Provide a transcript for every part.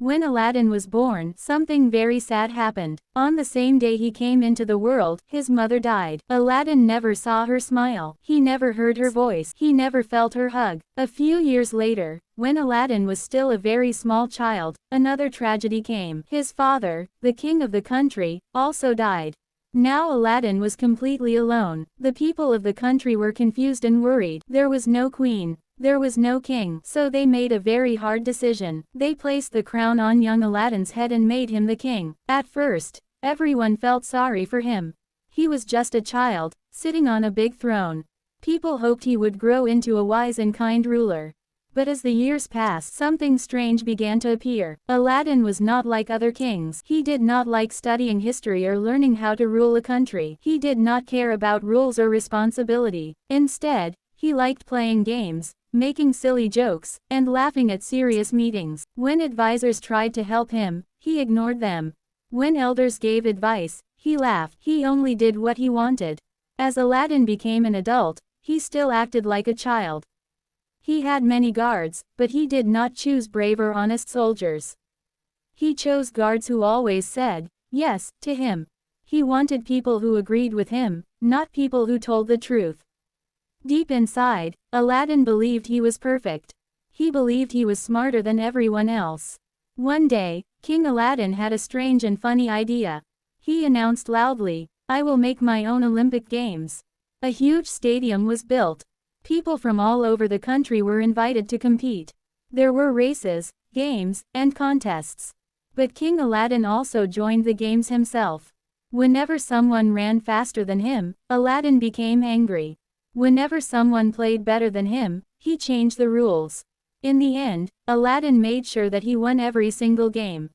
When Aladdin was born, something very sad happened. On the same day he came into the world, his mother died. Aladdin never saw her smile. He never heard her voice. He never felt her hug. A few years later, when Aladdin was still a very small child, another tragedy came. His father, the king of the country, also died. Now Aladdin was completely alone. The people of the country were confused and worried. There was no queen. There was no king, so they made a very hard decision. They placed the crown on young Aladdin's head and made him the king. At first, everyone felt sorry for him. He was just a child, sitting on a big throne. People hoped he would grow into a wise and kind ruler. But as the years passed, something strange began to appear. Aladdin was not like other kings. He did not like studying history or learning how to rule a country. He did not care about rules or responsibility. Instead, he liked playing games, making silly jokes, and laughing at serious meetings. When advisors tried to help him, he ignored them. When elders gave advice, he laughed. He only did what he wanted. As Aladdin became an adult, he still acted like a child. He had many guards, but he did not choose brave or honest soldiers. He chose guards who always said, yes, to him. He wanted people who agreed with him, not people who told the truth. Deep inside, Aladdin believed he was perfect. He believed he was smarter than everyone else. One day, King Aladdin had a strange and funny idea. He announced loudly, I will make my own Olympic Games. A huge stadium was built. People from all over the country were invited to compete. There were races, games, and contests. But King Aladdin also joined the games himself. Whenever someone ran faster than him, Aladdin became angry. Whenever someone played better than him, he changed the rules. In the end, Aladdin made sure that he won every single game.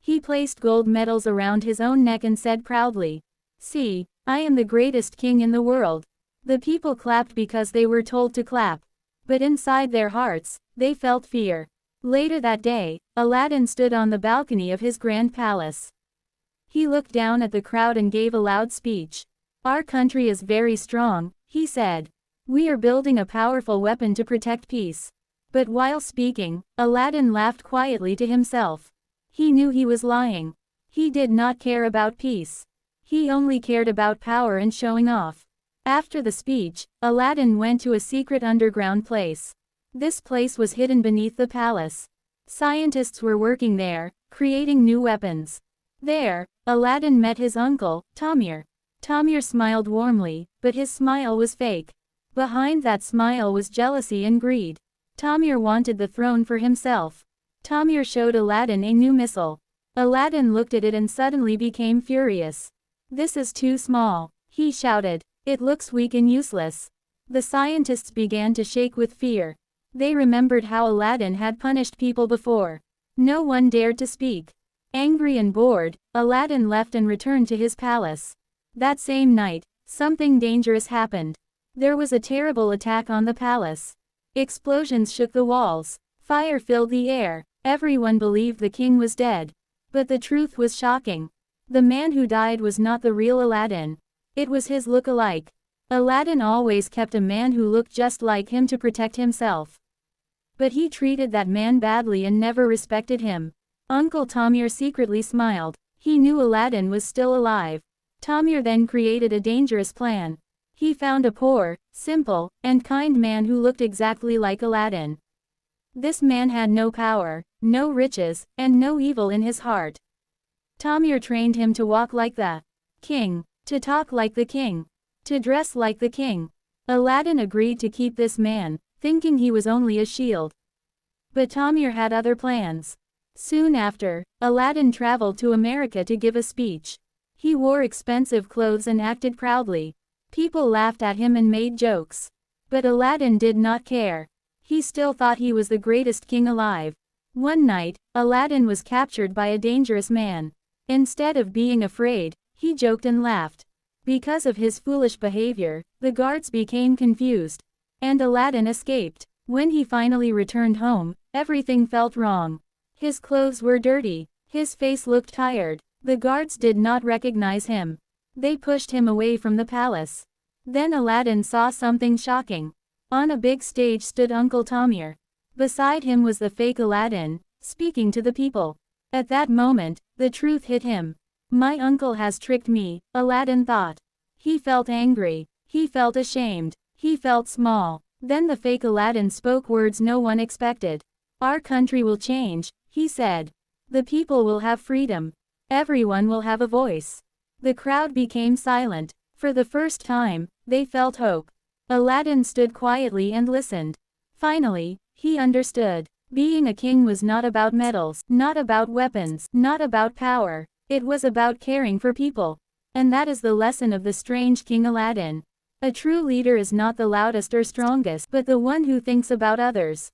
He placed gold medals around his own neck and said proudly, see, I am the greatest king in the world. The people clapped because they were told to clap. But inside their hearts, they felt fear. Later that day, Aladdin stood on the balcony of his grand palace. He looked down at the crowd and gave a loud speech. Our country is very strong, he said. We are building a powerful weapon to protect peace. But while speaking, Aladdin laughed quietly to himself. He knew he was lying. He did not care about peace. He only cared about power and showing off. After the speech, Aladdin went to a secret underground place. This place was hidden beneath the palace. Scientists were working there, creating new weapons. There, Aladdin met his uncle, Tamir. Tamir smiled warmly, but his smile was fake. Behind that smile was jealousy and greed. Tamir wanted the throne for himself. Tamir showed Aladdin a new missile. Aladdin looked at it and suddenly became furious. This is too small, he shouted. It looks weak and useless. The scientists began to shake with fear. They remembered how Aladdin had punished people before. No one dared to speak. Angry and bored, Aladdin left and returned to his palace. That same night, something dangerous happened. There was a terrible attack on the palace. Explosions shook the walls. Fire filled the air. Everyone believed the king was dead. But the truth was shocking. The man who died was not the real Aladdin. It was his look-alike. Aladdin always kept a man who looked just like him to protect himself. But he treated that man badly and never respected him. Uncle Tamir secretly smiled. He knew Aladdin was still alive. Tamir then created a dangerous plan. He found a poor, simple, and kind man who looked exactly like Aladdin. This man had no power, no riches, and no evil in his heart. Tamir trained him to walk like the king, to talk like the king, to dress like the king. Aladdin agreed to keep this man, thinking he was only a shield. But Tamir had other plans. Soon after, Aladdin traveled to America to give a speech. He wore expensive clothes and acted proudly. People laughed at him and made jokes. But Aladdin did not care. He still thought he was the greatest king alive. One night, Aladdin was captured by a dangerous man. Instead of being afraid, he joked and laughed. Because of his foolish behavior, the guards became confused. And Aladdin escaped. When he finally returned home, everything felt wrong. His clothes were dirty. His face looked tired. The guards did not recognize him. They pushed him away from the palace. Then Aladdin saw something shocking. On a big stage stood Uncle Tamir. Beside him was the fake Aladdin, speaking to the people. At that moment, the truth hit him. My uncle has tricked me, Aladdin thought. He felt angry. He felt ashamed. He felt small. Then the fake Aladdin spoke words no one expected. Our country will change, he said. The people will have freedom. Everyone will have a voice. The crowd became silent. For the first time, they felt hope. Aladdin stood quietly and listened. Finally, he understood. Being a king was not about medals, not about weapons, not about power. It was about caring for people. And that is the lesson of the strange King Aladdin. A true leader is not the loudest or strongest, but the one who thinks about others.